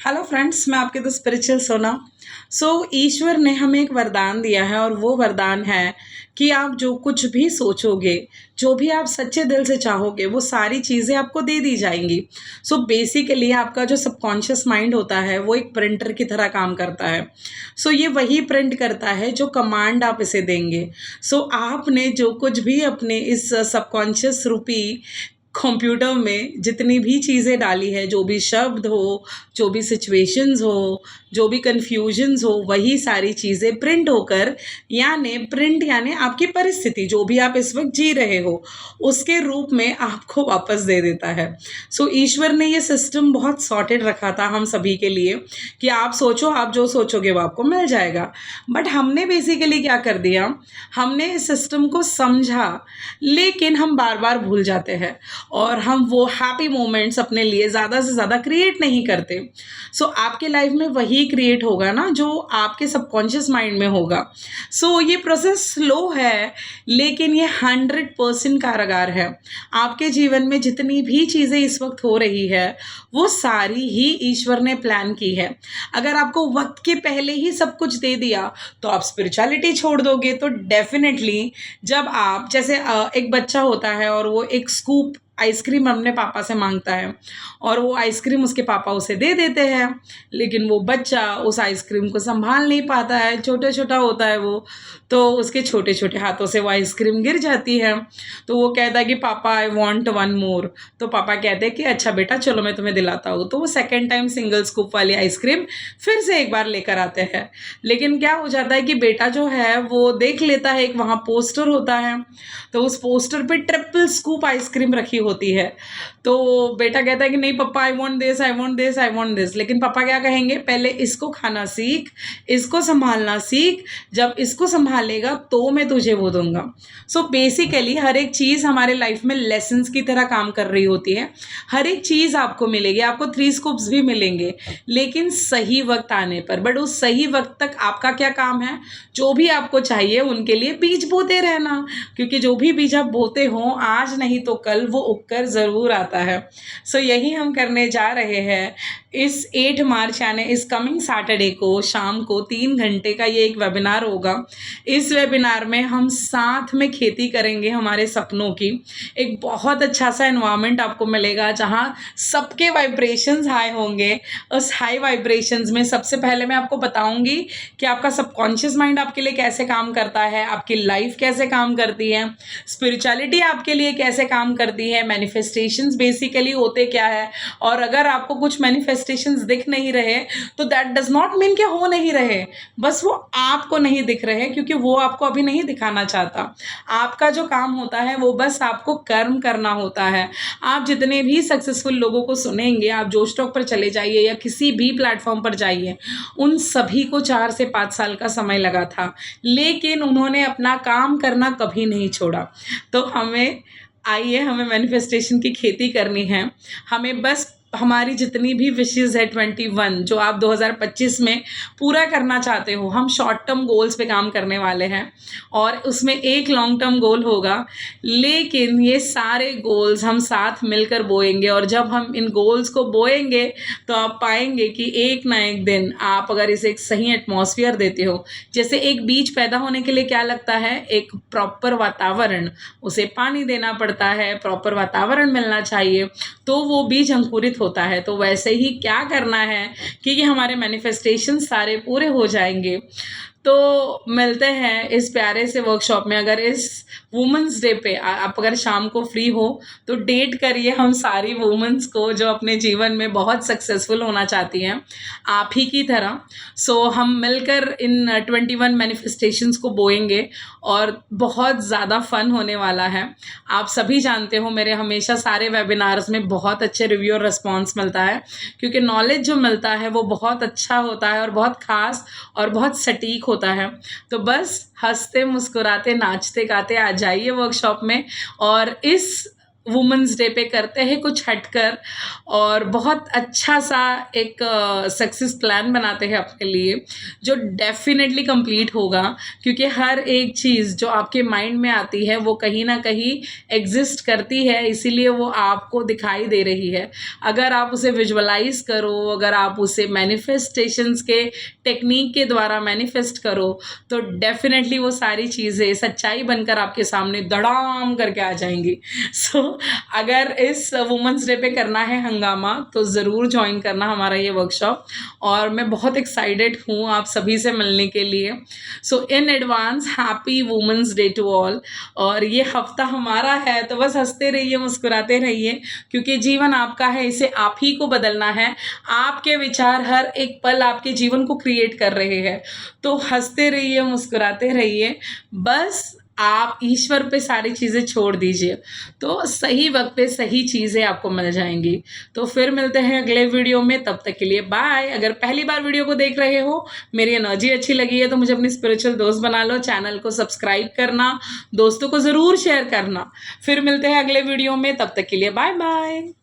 Hello friends, मैं आपके the spiritual सोना। ईश्वर ने हमें एक वरदान दिया है और वो वरदान है कि आप जो कुछ भी सोचोगे, जो भी आप सच्चे दिल से चाहोगे, वो सारी चीज़ें आपको दे दी जाएंगी। बेसिकली आपका जो सबकॉन्शियस माइंड होता है वो एक प्रिंटर की तरह काम करता है। ये वही प्रिंट करता है जो कमांड आप इसे देंगे। आपने जो कुछ भी अपने इस सबकॉन्शियस रूपी कंप्यूटर में जितनी भी चीज़ें डाली है, जो भी शब्द हो, जो भी सिचुएशंस हो, जो भी कन्फ्यूजन्स हो, वही सारी चीज़ें प्रिंट होकर यानी आपकी परिस्थिति जो भी आप इस वक्त जी रहे हो उसके रूप में आपको वापस दे देता है। ईश्वर ने ये सिस्टम बहुत सॉर्टेड रखा था हम सभी के लिए कि आप सोचो, आप जो सोचोगे वो आपको मिल जाएगा। बट हमने बेसिकली क्या कर दिया, हमने इस सिस्टम को समझा लेकिन हम बार बार भूल जाते हैं और हम वो हैप्पी मोमेंट्स अपने लिए ज़्यादा से ज़्यादा क्रिएट नहीं करते। आपके लाइफ में वही क्रिएट होगा ना जो आपके सबकॉन्शियस माइंड में होगा। ये प्रोसेस स्लो है लेकिन ये 100% कारगर है। आपके जीवन में जितनी भी चीज़ें इस वक्त हो रही है वो सारी ही ईश्वर ने प्लान की है। अगर आपको वक्त के पहले ही सब कुछ दे दिया तो आप स्पिरिचुअलिटी छोड़ दोगे। तो डेफिनेटली जब आप जैसे एक बच्चा होता है और वो एक स्कूप आइसक्रीम अपने पापा से मांगता है और वो आइसक्रीम उसके पापा उसे दे देते हैं, लेकिन वो बच्चा उस आइसक्रीम को संभाल नहीं पाता है, छोटा छोटा होता है वो, तो उसके छोटे छोटे हाथों से वो आइसक्रीम गिर जाती है। तो वो कहता है कि पापा आई वांट वन मोर। तो पापा कहते हैं कि अच्छा बेटा चलो मैं तुम्हें दिलाता हूँ। तो वो सेकेंड टाइम सिंगल स्कूप वाली आइसक्रीम फिर से एक बार लेकर आते हैं। लेकिन क्या हो जाता है कि बेटा जो है वो देख लेता है, एक वहाँ पोस्टर होता है, तो उस पोस्टर पे ट्रिपल स्कूप आइसक्रीम रखी होती है। तो बेटा कहता है कि नहीं पापा I want this, I want this, I want this. लेकिन पापा क्या कहेंगे, पहले इसको खाना सीख, इसको संभालना सीख, जब इसको संभालेगा तो मैं तुझे वो दूंगा। बेसिकली हर एक चीज़ हमारे लाइफ में लेसन्स की तरह काम कर रही होती है। हर एक चीज़ आपको मिलेगी, आपको 3 स्कूप्स भी मिलेंगे लेकिन सही वक्त आने पर। बट उस सही वक्त तक आपका क्या काम है, जो भी आपको चाहिए उनके लिए बीज बोते रहना, क्योंकि जो भी बीज आप बोते हो आज नहीं तो कल वो उगकर ज़रूर आता है। यही हम करने जा रहे हैं इस 8 मार्च यानी इस कमिंग सैटरडे को शाम को 3 घंटे का ये एक वेबिनार होगा। इस वेबिनार में हम साथ में खेती करेंगे हमारे सपनों की। एक बहुत अच्छा सा एनवायरनमेंट आपको मिलेगा जहाँ सबके वाइब्रेशंस हाई होंगे। उस हाई वाइब्रेशंस में सबसे पहले मैं आपको बताऊंगी कि आपका सबकॉन्शियस माइंड आपके लिए कैसे काम करता है, आपकी लाइफ कैसे काम करती है, स्पिरिचुअलिटी आपके लिए कैसे काम करती है, मैनिफेस्टेशंस बेसिकली होते क्या है। और अगर आपको कुछ मैनिफेस्टेशंस दिख नहीं रहे तो दैट डज नॉट मीन कि हो नहीं रहे, बस वो आपको नहीं दिख रहे क्योंकि वो आपको अभी नहीं दिखाना चाहता। आपका जो काम होता है वो बस आपको कर्म करना होता है। आप जितने भी सक्सेसफुल लोगों को सुनेंगे, आप जोश टॉक पर चले जाइए या किसी भी प्लेटफॉर्म पर जाइए, उन सभी को 4 से 5 साल का समय लगा था लेकिन उन्होंने अपना काम करना कभी नहीं छोड़ा। तो हमें मैनिफेस्टेशन की खेती करनी है। हमें बस हमारी जितनी भी विशेज़ है 21 जो आप 2025 में पूरा करना चाहते हो, हम शॉर्ट टर्म गोल्स पे काम करने वाले हैं और उसमें एक लॉन्ग टर्म गोल होगा। लेकिन ये सारे गोल्स हम साथ मिलकर बोएंगे और जब हम इन गोल्स को बोएंगे तो आप पाएंगे कि एक ना एक दिन आप अगर इसे एक सही एटमॉस्फेयर देते हो, जैसे एक बीज पैदा होने के लिए क्या लगता है, एक प्रॉपर वातावरण, उसे पानी देना पड़ता है, प्रॉपर वातावरण मिलना चाहिए तो वो बीज अंकुरित होता है। तो वैसे ही क्या करना है कि ये हमारे मैनिफेस्टेशन सारे पूरे हो जाएंगे। तो मिलते हैं इस प्यारे से वर्कशॉप में। अगर इस वुमेंस डे पे आप अगर शाम को फ्री हो तो डेट करिए हम सारी वुमेंस को जो अपने जीवन में बहुत सक्सेसफुल होना चाहती हैं आप ही की तरह। हम मिलकर इन 21 मैनिफेस्टेशंस को बोएंगे और बहुत ज़्यादा फन होने वाला है। आप सभी जानते हो मेरे हमेशा सारे वेबिनार्स में बहुत अच्छे रिव्यू और रिस्पॉन्स मिलता है क्योंकि नॉलेज जो मिलता है वो बहुत अच्छा होता है और बहुत ख़ास और बहुत सटीक होता है। तो बस हंसते मुस्कुराते नाचते गाते आ जाइए वर्कशॉप में और इस वुमेंस डे पे करते हैं कुछ हटकर और बहुत अच्छा सा एक सक्सेस प्लान बनाते हैं अपने लिए, जो डेफिनेटली कंप्लीट होगा, क्योंकि हर एक चीज़ जो आपके माइंड में आती है वो कहीं ना कहीं एग्जिस्ट करती है, इसीलिए वो आपको दिखाई दे रही है। अगर आप उसे विजुअलाइज करो, अगर आप उसे मैनिफेस्टेशंस के टेक्निक के द्वारा मैनिफेस्ट करो, तो डेफिनेटली वो सारी चीज़ें सच्चाई बनकर आपके सामने धड़ाम करके आ जाएंगी। सो अगर इस वुमेंस डे पे करना है हंगामा तो ज़रूर ज्वाइन करना हमारा ये वर्कशॉप, और मैं बहुत एक्साइटेड हूँ आप सभी से मिलने के लिए। So in advance happy women's day to all. और ये हफ्ता हमारा है तो बस हंसते रहिए, मुस्कुराते रहिए, क्योंकि जीवन आपका है, इसे आप ही को बदलना है। आपके विचार हर एक पल आपके जीवन को क्रिएट कर रहे हैं, तो हंसते रहिए, मुस्कुराते रहिए, बस आप ईश्वर पे सारी चीज़ें छोड़ दीजिए, तो सही वक्त पे सही चीज़ें आपको मिल जाएंगी। तो फिर मिलते हैं अगले वीडियो में, तब तक के लिए बाय। अगर पहली बार वीडियो को देख रहे हो, मेरी एनर्जी अच्छी लगी है तो मुझे अपनी स्पिरिचुअल दोस्त बना लो, चैनल को सब्सक्राइब करना, दोस्तों को ज़रूर शेयर करना। फिर मिलते हैं अगले वीडियो में, तब तक के लिए बाय बाय।